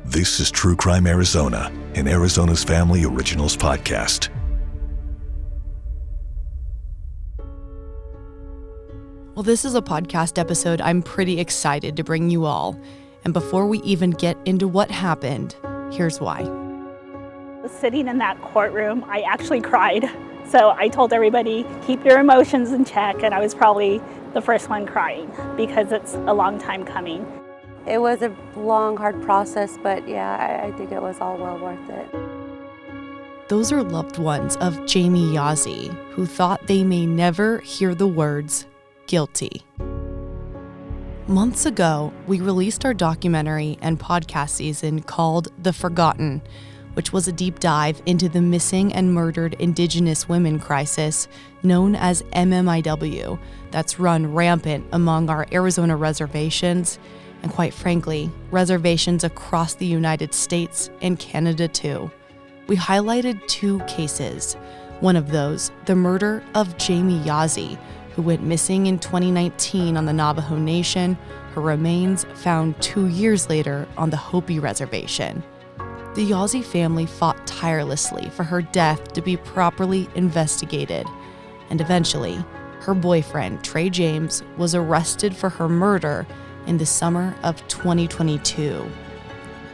This is True Crime Arizona, an Arizona's Family Originals podcast. Well, this is a podcast episode I'm pretty excited to bring you all. And before we even get into what happened, here's why. Sitting in that courtroom, I actually cried. So I told everybody, keep your emotions in check, and I was probably the first one crying because it's a long time coming. It was a long, hard process, but yeah, I think it was all well worth it. Those are loved ones of Jamie Yazzie, who thought they may never hear the words guilty. Months ago, we released our documentary and podcast season called The Forgotten, which was a deep dive into the missing and murdered Indigenous women crisis known as MMIW that's run rampant among our Arizona reservations, and quite frankly, reservations across the United States and Canada too. We highlighted two cases. One of those, the murder of Jamie Yazzie, who went missing in 2019 on the Navajo Nation, her remains found 2 years later on the Hopi Reservation. The Yazzie family fought tirelessly for her death to be properly investigated, and eventually, her boyfriend, Trey James, was arrested for her murder in the summer of 2022.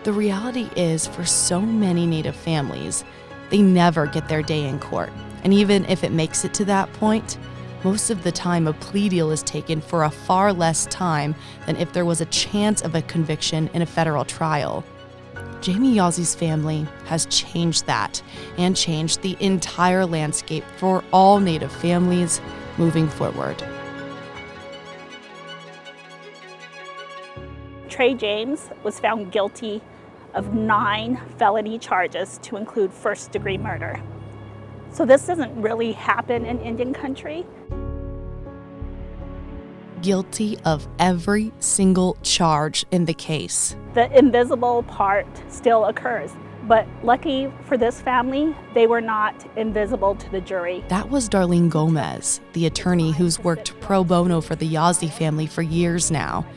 The reality is, for so many Native families, they never get their day in court, and even if it makes it to that point, most of the time a plea deal is taken for a far less time than if there was a chance of a conviction in a federal trial. Jamie Yazzie's family has changed that and changed the entire landscape for all Native families moving forward. Trey James was found guilty of 9 felony charges to include first-degree murder. So this doesn't really happen in Indian country. Guilty of every single charge in the case. The invisible part still occurs, but lucky for this family, they were not invisible to the jury. That was Darlene Gomez, the attorney who's worked pro bono for the Yazzie family for years now.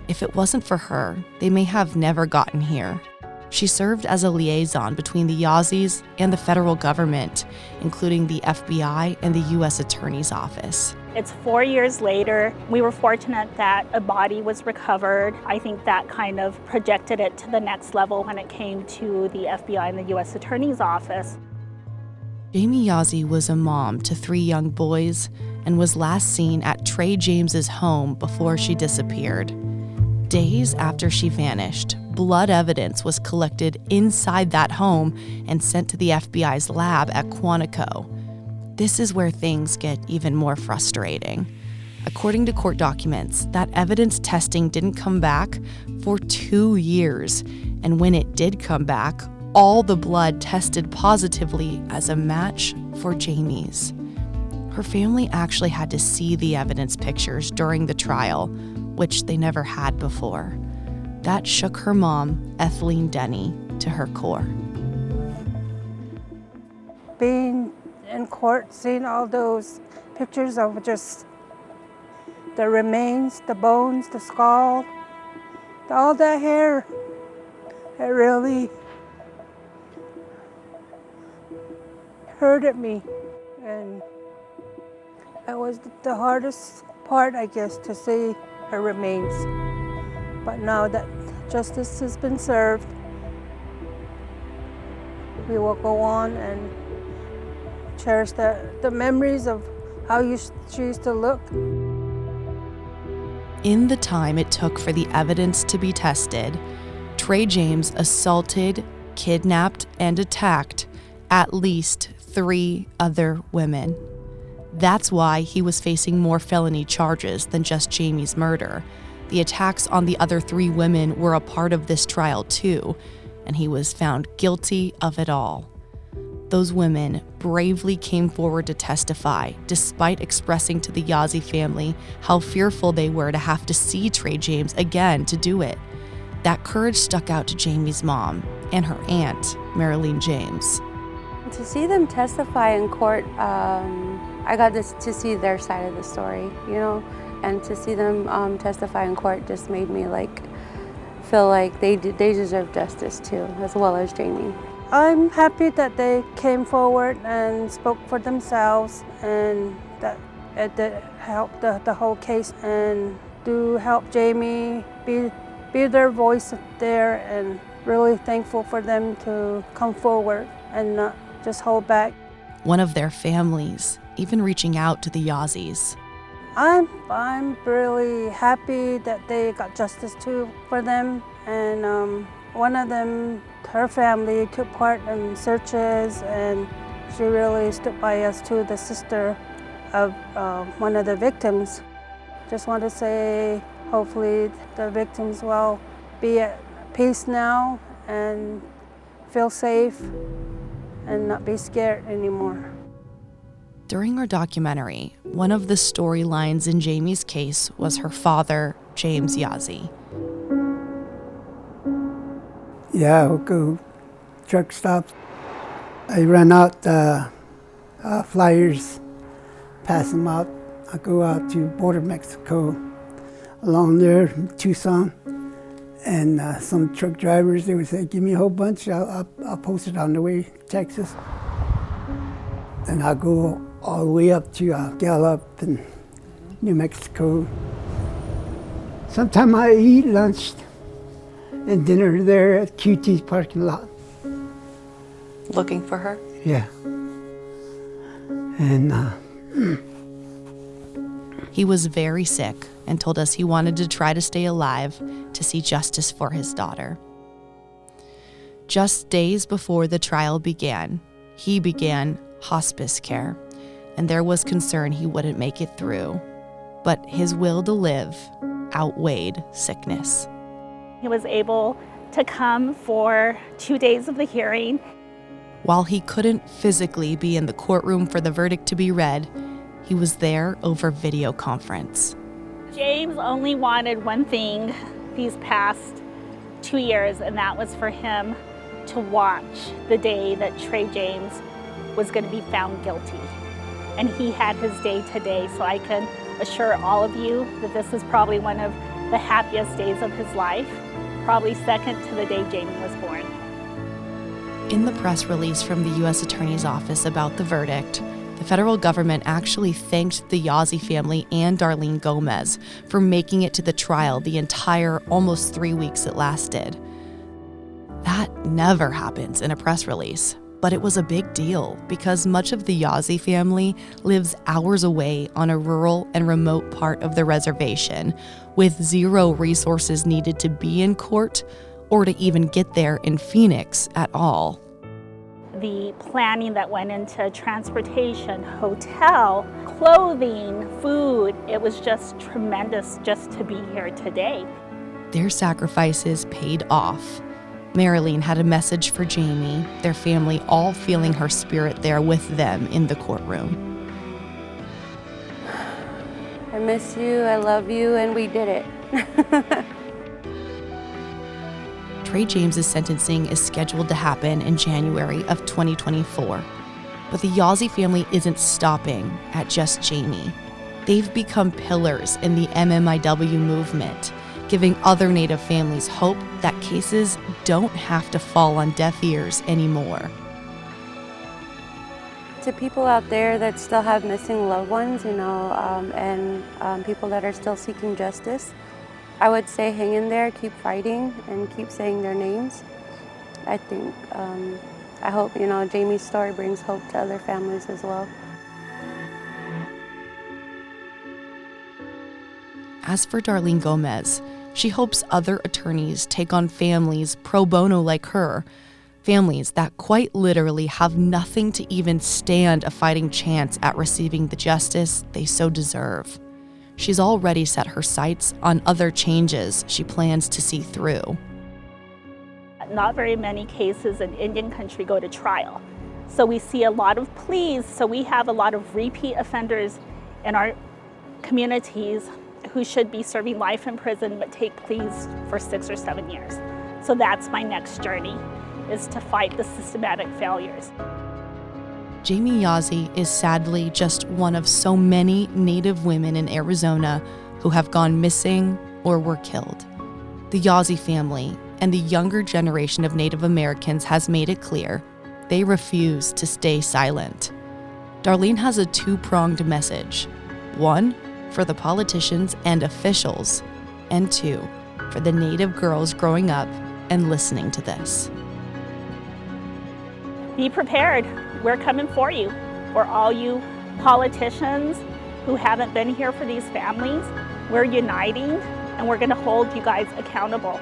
If it wasn't for her, they may have never gotten here. She served as a liaison between the Yazzies and the federal government, including the FBI and the U.S. Attorney's Office. It's 4 years later. We were fortunate that a body was recovered. I think that kind of projected it to the next level when it came to the FBI and the U.S. Attorney's Office. Jamie Yazzie was a mom to 3 young boys and was last seen at Trey James's home before she disappeared. Days after she vanished, blood evidence was collected inside that home and sent to the FBI's lab at Quantico. This is where things get even more frustrating. According to court documents, that evidence testing didn't come back for 2 years, and when it did come back, all the blood tested positively as a match for Jamie's. Her family actually had to see the evidence pictures during the trial, which they never had before. That shook her mom, Ethelene Denny, to her core. Being in court, seeing all those pictures of just the remains, the bones, the skull, all that hair, it really hurted me. And it was the hardest part, I guess, to see her remains. But now that justice has been served, we will go on and cherish the memories of how she used to look. In the time it took for the evidence to be tested, Trey James assaulted, kidnapped, and attacked at least 3 other women. That's why he was facing more felony charges than just Jamie's murder. The attacks on the other 3 women were a part of this trial too, and he was found guilty of it all. Those women bravely came forward to testify, despite expressing to the Yazzie family how fearful they were to have to see Trey James again to do it. That courage stuck out to Jamie's mom and her aunt, Marilyn James. To see them testify in court, I got to see their side of the story, and to see them testify in court just made me feel like they deserve justice too, as well as Jamie. I'm happy that they came forward and spoke for themselves, and that it did help the whole case, and to help Jamie be their voice there, and really thankful for them to come forward and not just hold back. One of their families even reaching out to the Yazzies. I'm really happy that they got justice too for them, and one of them, her family took part in searches, and she really stood by us too, the sister of one of the victims. Just want to say, hopefully the victims will be at peace now and feel safe and not be scared anymore. During our documentary, one of the storylines in Jamie's case was her father, James Yazzie. Yeah, I'll go truck stops. I run out flyers, pass them out. I go out to border Mexico, along there, Tucson, and some truck drivers, they would say, give me a whole bunch, I'll post it on the way to Texas. And I'll go all the way up to Gallup and New Mexico. Sometimes I eat lunch and dinner there at QT's parking lot. Looking for her? Yeah. And he was very sick and told us he wanted to try to stay alive to see justice for his daughter. Just days before the trial began, he began hospice care, and there was concern he wouldn't make it through. But his will to live outweighed sickness. He was able to come for 2 days of the hearing. While he couldn't physically be in the courtroom for the verdict to be read, he was there over video conference. James only wanted one thing these past 2 years, and that was for him to watch the day that Trey James was going to be found guilty. And he had his day today, so I can assure all of you that this is probably one of the happiest days of his life, probably second to the day Jamie was born. In the press release from the U.S. Attorney's Office about the verdict, the federal government actually thanked the Yazzie family and Darlene Gomez for making it to the trial the entire almost 3 weeks it lasted. That never happens in a press release, but it was a big deal because much of the Yazzie family lives hours away on a rural and remote part of the reservation, with zero resources needed to be in court or to even get there in Phoenix at all. The planning that went into transportation, hotel, clothing, food, it was just tremendous just to be here today. Their sacrifices paid off. Marilyn had a message for Jamie, their family all feeling her spirit there with them in the courtroom. I miss you, I love you, and we did it. Trey James's sentencing is scheduled to happen in January of 2024. But the Yazzie family isn't stopping at just Jamie. They've become pillars in the MMIW movement, giving other Native families hope that cases don't have to fall on deaf ears anymore. To people out there that still have missing loved ones, and people that are still seeking justice, I would say hang in there, keep fighting, and keep saying their names. I think, I hope, Jamie's story brings hope to other families as well. As for Darlene Gomez, she hopes other attorneys take on families pro bono like her, families that quite literally have nothing to even stand a fighting chance at receiving the justice they so deserve. She's already set her sights on other changes she plans to see through. Not very many cases in Indian country go to trial. So we see a lot of pleas, so we have a lot of repeat offenders in our communities who should be serving life in prison but take pleas for 6 or 7 years. So that's my next journey, is to fight the systematic failures. Jamie Yazzie is sadly just one of so many Native women in Arizona who have gone missing or were killed. The Yazzie family and the younger generation of Native Americans has made it clear they refuse to stay silent. Darlene has a two-pronged message. One, for the politicians and officials, and two, for the Native girls growing up and listening to this. Be prepared. We're coming for you. For all you politicians who haven't been here for these families, we're uniting and we're going to hold you guys accountable.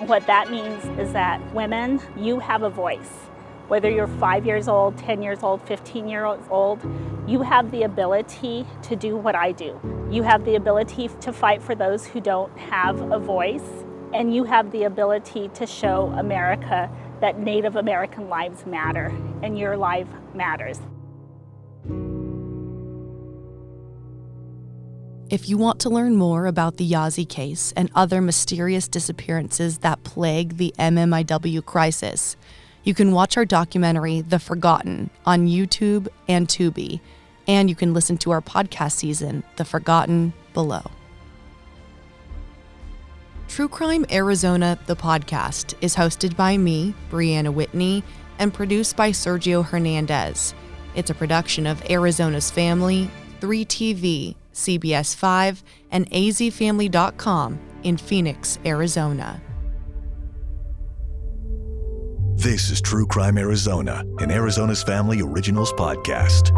What that means is that women, you have a voice. Whether you're 5 years old, 10 years old, 15 years old, you have the ability to do what I do. You have the ability to fight for those who don't have a voice, and you have the ability to show America that Native American lives matter, and your life matters. If you want to learn more about the Yazzie case and other mysterious disappearances that plague the MMIW crisis, you can watch our documentary, The Forgotten, on YouTube and Tubi, and you can listen to our podcast season, The Forgotten, below. True Crime Arizona, the podcast, is hosted by me, Brianna Whitney, and produced by Sergio Hernandez. It's a production of Arizona's Family, 3TV, CBS 5, and azfamily.com in Phoenix, Arizona. This is True Crime Arizona, an Arizona's Family Originals podcast.